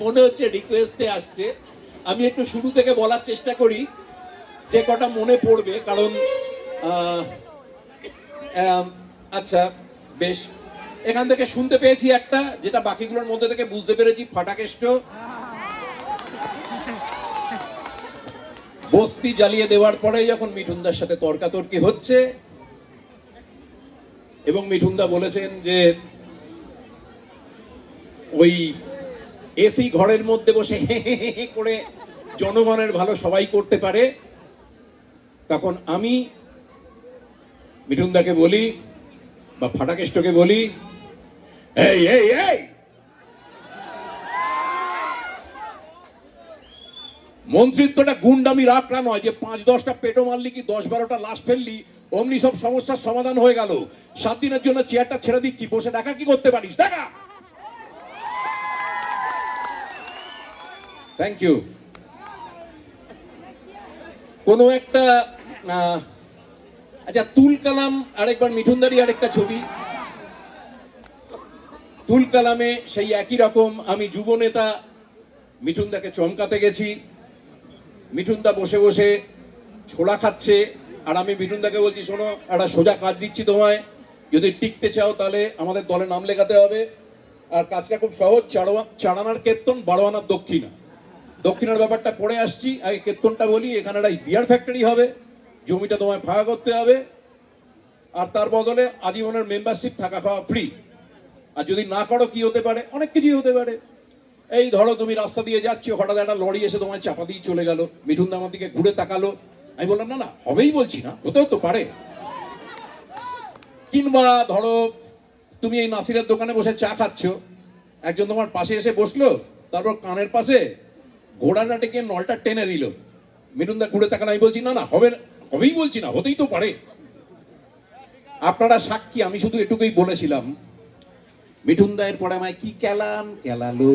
মনে হচ্ছে রিকোয়েস্টে আসছে। আমি একটু শুরু থেকে বলার চেষ্টা করি যে কটা মনে পড়বে, কারণ আচ্ছা বেশ, এখান থেকে শুনতে পেয়েছি একটা, যেটা বাকিগুলোর মধ্যে থেকে বুঝতে পেরেছি, ফাটাকেষ্ট বস্তি জ্বালিয়ে দেওয়ার পরে যখন মিঠুনদার সাথে তর্কাতর্কি হচ্ছে এবং মিঠুনদা বলেছেন যে ওই এসি ঘরের মধ্যে বসে করে জনগণের ভালো সবাই করতে পারে, তখন আমি মিঠুনদাকে বলি বা ফাটাকেষ্টকে বলি, এই এই এই মন্ত্রিত্বটা গুন্ডামি রাখরা নয় যে 5-10টা পেটো মারলি কি 10-12টা লাশ ফেললি অমনি সব সমস্যার সমাধান হয়ে গেল। 7 দিনের জন্য চেয়ারটা ছেড়ে দিচ্ছি, বসে দেখা কি করতে পারিস দেখা। Thank you. কোনো একটা আচ্ছা, তুল কালাম আরেকবার, মিঠুনদারি আরেকটা ছবি, তুল কালামে সেই একই রকম আমি যুব নেতা মিঠুনদাকে চমকাতে গেছি। মিঠুনদা বসে বসে ছোলা খাচ্ছে আর আমি মিঠুনদাকে বলছি, শোনো একটা সোজা কাজ দিচ্ছি তোমায়, যদি টিকতে চাও তাহলে আমাদের দলে নাম লেখাতে হবে। আর কাজটা খুব সহজ, 4 আনার কীর্তন 12 আনার দক্ষিণা। দক্ষিণার ব্যাপারটা পড়ে আসছি, আগে কীর্তনটা বলি। এখানে একটা বিয়ার ফ্যাক্টরি হবে, জমিটা তোমায় ভাড়া করতে হবে, আর তার বদলে আজীবনের মেম্বারশিপ, থাকা খাওয়া ফ্রি। আর যদি না করো কি হতে পারে, অনেক কিছুই হতে পারে। এই ধরো তুমি রাস্তা দিয়ে যাচ্ছ, হঠাৎ একটা লরি এসে তোমায় চাপা দিয়ে চলে গেল, মিঠুনদা আমার দিকে ঘুরে তাকালো, আমি বললাম না না হবেই বলছি না, হতেও তো পারে। কিংবা ধরো তুমি এই নাসিরের দোকানে বসে চা খাচ্ছ, একজন তোমার পাশে এসে বসলো, তারপর কানের পাশে ঘোড়াটা টেকে নলটা টেনে দিল, মিঠুনদা ঘুরে তাকালো, আমি বলছি না না হবেই বলছি না, হতেই তো পারে। আপনারা সাক্ষী, আমি শুধু এটুকুই বলেছিলাম, মিঠুনদা এর পরে আমায় কি কেলালো।